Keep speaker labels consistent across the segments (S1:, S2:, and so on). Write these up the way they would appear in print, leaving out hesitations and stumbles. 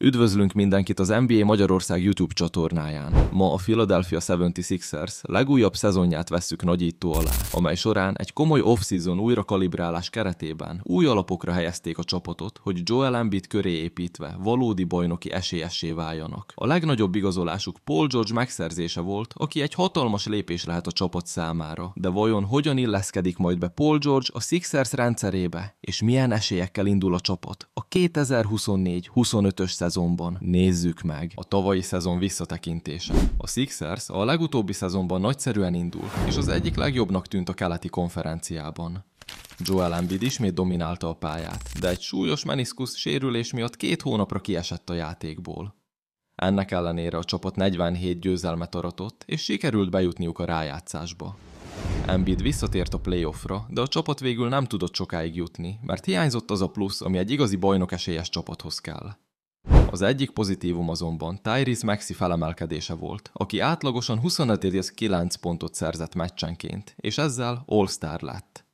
S1: Üdvözlünk mindenkit az NBA Magyarország YouTube csatornáján. Ma a Philadelphia 76ers legújabb szezonját vesszük nagyító alá, amely során egy komoly off-season újrakalibrálás keretében új alapokra helyezték a csapatot, hogy Joel Embiid köré építve valódi bajnoki esélyessé váljanak. A legnagyobb igazolásuk Paul George megszerzése volt, aki egy hatalmas lépés lehet a csapat számára. De vajon hogyan illeszkedik majd be Paul George a Sixers rendszerébe, és milyen esélyekkel indul a csapat a 2024-25-ös szezonban? Nézzük meg a tavalyi szezon visszatekintése. A Sixers a legutóbbi szezonban nagyszerűen indul, és az egyik legjobbnak tűnt a keleti konferenciában. Joel Embiid ismét dominálta a pályát, de egy súlyos meniszkusz sérülés miatt 2 hónapra kiesett a játékból. Ennek ellenére a csapat 47 győzelmet aratott, és sikerült bejutniuk a rájátszásba. Embiid visszatért a playoffra, de a csapat végül nem tudott sokáig jutni, mert hiányzott az a plusz, ami egy igazi bajnokesélyes csapathoz kell. Az egyik pozitívum azonban Tyrese Maxey felemelkedése volt, aki átlagosan 25,9 pontot szerzett meccsenként, és ezzel All-Star lett.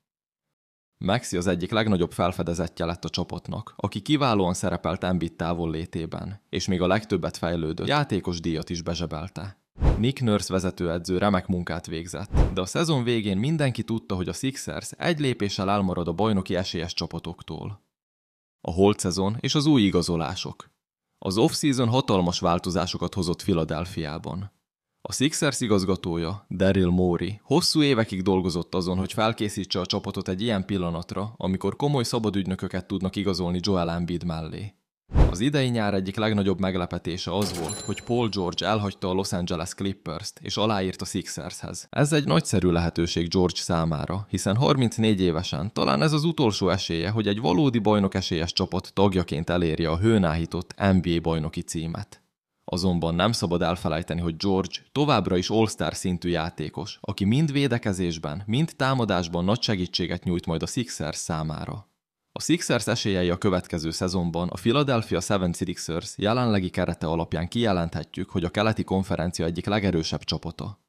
S1: Maxey az egyik legnagyobb felfedezettje lett a csapatnak, aki kiválóan szerepelt Embiid távollétében, és még a legtöbbet fejlődött játékos díjat is bezsebelte. Nick Nurse vezetőedző remek munkát végzett, de a szezon végén mindenki tudta, hogy a Sixers egy lépéssel elmarad a bajnoki esélyes csapatoktól. A holt szezon és az új igazolások. Az off-season hatalmas változásokat hozott Philadelphiában. A Sixers igazgatója, Daryl Morey, hosszú évekig dolgozott azon, hogy felkészítse a csapatot egy ilyen pillanatra, amikor komoly szabadügynököket tudnak igazolni Joel Embiid mellé. Az idei nyár egyik legnagyobb meglepetése az volt, hogy Paul George elhagyta a Los Angeles Clippers-t és aláírt a Sixershez. Ez egy nagyszerű lehetőség George számára, hiszen 34 évesen talán ez az utolsó esélye, hogy egy valódi bajnokesélyes csapat tagjaként elérje a hőn áhított NBA bajnoki címet. Azonban nem szabad elfelejteni, hogy George továbbra is All-Star szintű játékos, aki mind védekezésben, mind támadásban nagy segítséget nyújt majd a Sixers számára. A Sixers esélyei a következő szezonban a Philadelphia 76ers jelenlegi kerete alapján kijelenthetjük, hogy a keleti konferencia egyik legerősebb csapata.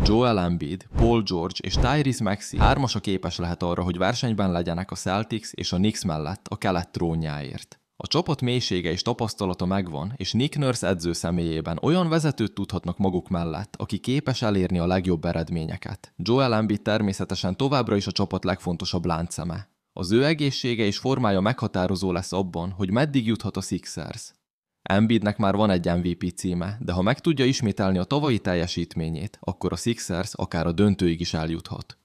S1: Joel Embiid, Paul George és Tyrese Maxey hármasa képes lehet arra, hogy versenyben legyenek a Celtics és a Knicks mellett a kelet trónjáért. A csapat mélysége és tapasztalata megvan, és Nick Nurse edző személyében olyan vezetőt tudhatnak maguk mellett, aki képes elérni a legjobb eredményeket. Joel Embiid természetesen továbbra is a csapat legfontosabb láncszeme. Az ő egészsége és formája meghatározó lesz abban, hogy meddig juthat a Sixers. Embiidnek már van egy MVP címe, de ha meg tudja ismételni a tavalyi teljesítményét, akkor a Sixers akár a döntőig is eljuthat.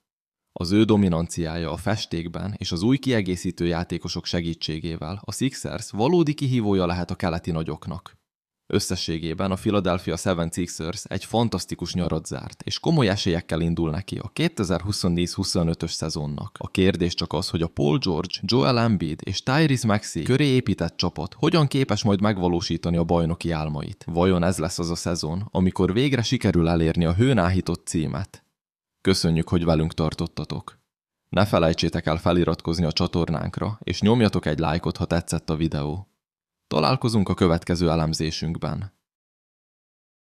S1: Az ő dominanciája a festékben és az új kiegészítő játékosok segítségével a Sixers valódi kihívója lehet a keleti nagyoknak. Összességében a Philadelphia 76ers egy fantasztikus nyarat zárt, és komoly esélyekkel indul neki a 2024-25-ös szezonnak. A kérdés csak az, hogy a Paul George, Joel Embiid és Tyrese Maxey köré épített csapat hogyan képes majd megvalósítani a bajnoki álmait. Vajon ez lesz az a szezon, amikor végre sikerül elérni a hőn áhított címet? Köszönjük, hogy velünk tartottatok. Ne felejtsétek el feliratkozni a csatornánkra, és nyomjatok egy lájkot, ha tetszett a videó. Találkozunk a következő elemzésünkben.